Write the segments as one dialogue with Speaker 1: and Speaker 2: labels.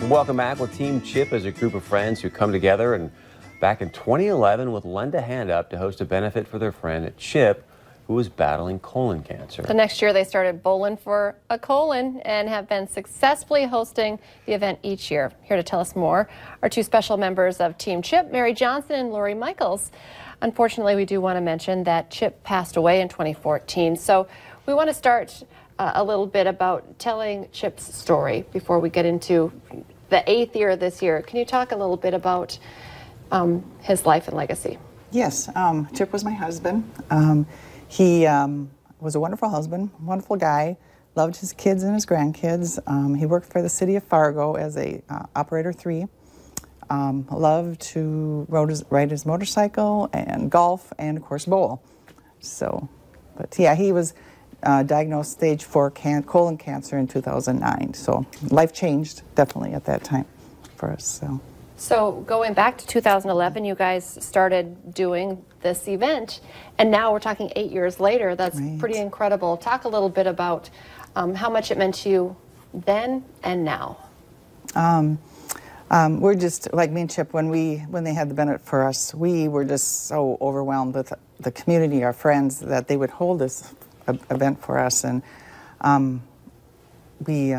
Speaker 1: Welcome back. Well, Team CHIP is a group of friends who come together and back in 2011 with Lend a Hand Up to host a benefit for their friend Chip, who was battling colon cancer.
Speaker 2: The next year they started Bowlin for a Colon and have been successfully hosting the event each year. Here to tell us more are two special members of Team CHIP, Mary Johnson and Lori Michaels. Unfortunately, we do want to mention that Chip passed away in 2014. So we want to start a little bit about telling Chip's story before we get into the 8th year this year. Can you talk a little bit about his life and legacy?
Speaker 3: Yes, Chip was my husband. He was a wonderful husband, wonderful guy, loved his kids and his grandkids. He worked for the city of Fargo as a operator 3. Loved to ride his motorcycle and golf and, of course, bowl. So, but yeah, he was diagnosed stage 4 colon cancer in 2009. So life changed definitely at that time for us.
Speaker 2: So going back to 2011, you guys started doing this event, and now we're talking 8 years later. That's right. Pretty incredible. Talk a little bit about how much it meant to you then and now.
Speaker 3: We're just, like me and Chip, when they had the benefit for us, we were just so overwhelmed with the community, our friends, that they would hold this event for us, and we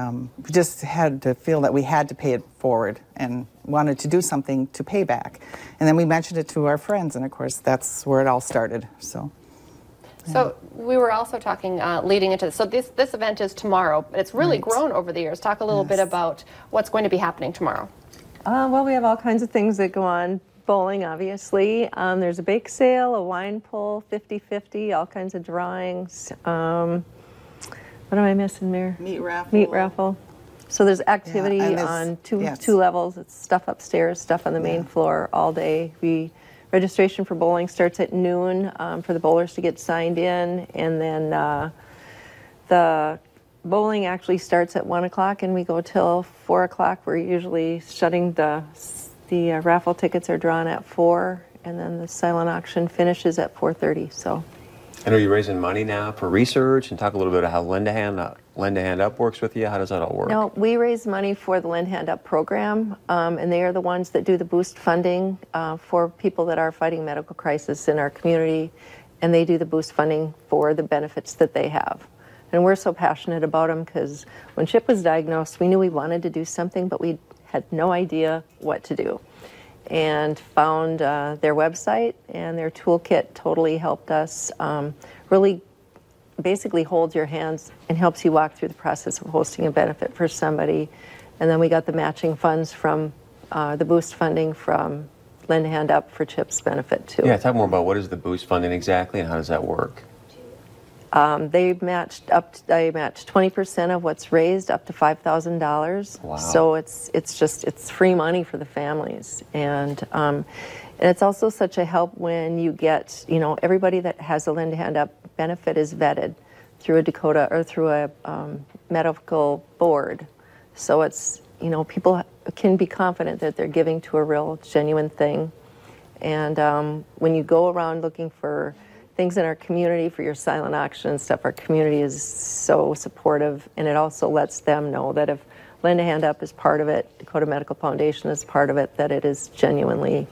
Speaker 3: just had to feel that we had to pay it forward and wanted to do something to pay back. And then we mentioned it to our friends, and of course that's where it all started. So
Speaker 2: we were also talking leading into this. So this event is tomorrow, but it's really grown over the years. Talk a little bit about what's going to be happening tomorrow.
Speaker 4: Well, we have all kinds of things that go on. Bowling, obviously. There's a bake sale, a wine pull, 50-50, all kinds of drawings. What am I missing there?
Speaker 3: Meat raffle.
Speaker 4: Meat raffle. So there's activity on two levels. It's stuff upstairs, stuff on the main floor all day. Registration for bowling starts at noon for the bowlers to get signed in, and then the bowling actually starts at 1 o'clock and we go till 4 o'clock. We're usually shutting the raffle tickets are drawn at 4, and then the silent auction finishes at 4:30. So.
Speaker 1: And are you raising money now for research? And talk a little bit about how Lend a Hand Up works with you. How does that all work?
Speaker 4: No, we raise money for the Lend a Hand Up program, and they are the ones that do the boost funding for people that are fighting medical crisis in our community, and they do the boost funding for the benefits that they have. And we're so passionate about them because when Chip was diagnosed, we knew we wanted to do something, but we had no idea what to do, and found their website, and their toolkit totally helped us. Really basically holds your hands and helps you walk through the process of hosting a benefit for somebody. And then we got the matching funds from the boost funding from Lend a Hand Up for Chip's benefit too.
Speaker 1: Yeah, talk more about what is the boost funding exactly and how does that work?
Speaker 4: They matched 20% of what's raised up to $5,000.
Speaker 1: Wow.
Speaker 4: So it's free money for the families, and it's also such a help when you get, everybody that has a Lend a Hand Up benefit is vetted through a Dakota or through a medical board. So it's, people can be confident that they're giving to a real genuine thing. And when you go around looking for things in our community for your silent auction and stuff, our community is so supportive, and it also lets them know that if Lend a Hand Up is part of it, Dakota Medical Foundation is part of it, that it is genuinely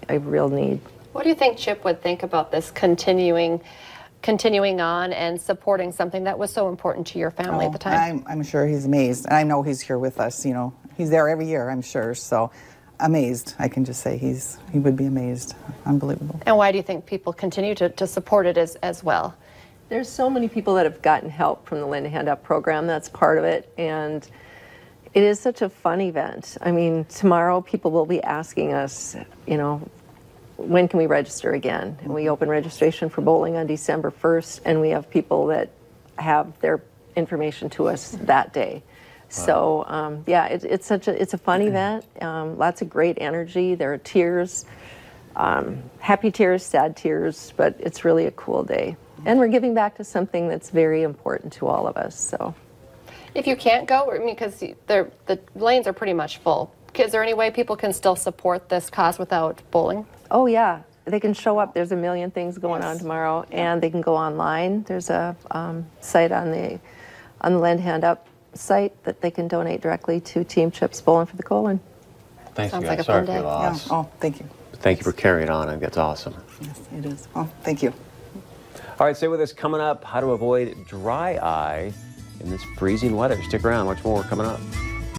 Speaker 4: a real need.
Speaker 2: What do you think Chip would think about this continuing on and supporting something that was so important to your family at the time?
Speaker 3: I'm sure he's amazed, and I know he's here with us. He's there every year, I'm sure. So amazed. I can just say he would be amazed. Unbelievable.
Speaker 2: And why do you think people continue to support it as well?
Speaker 4: There's so many people that have gotten help from the Lend a Hand Up program. That's part of it, and it is such a fun event. I mean, tomorrow people will be asking us, when can we register again? And we open registration for bowling on December 1st, and we have people that have their information to us that day. So yeah, it's a fun event. Lots of great energy. There are tears, happy tears, sad tears, but it's really a cool day. And we're giving back to something that's very important to all of us. So,
Speaker 2: if you can't go, because the lanes are pretty much full, is there any way people can still support this cause without bowling?
Speaker 4: Oh yeah, they can show up. There's a million things going on tomorrow, and they can go online. There's a site on the Lend a Hand Up site that they can donate directly to Team CHIP's Bowling for the Colon.
Speaker 1: Thanks,
Speaker 2: Sounds
Speaker 1: you
Speaker 2: like
Speaker 1: guys.
Speaker 2: a fun
Speaker 1: Sorry for your
Speaker 2: day.
Speaker 1: loss.
Speaker 3: Yeah. Oh, thank you.
Speaker 1: Thank you for carrying on. I think that's awesome.
Speaker 3: Yes, it is. Oh, thank you.
Speaker 1: All right, stay with us. Coming up, how to avoid dry eye in this freezing weather. Stick around. Much more coming up.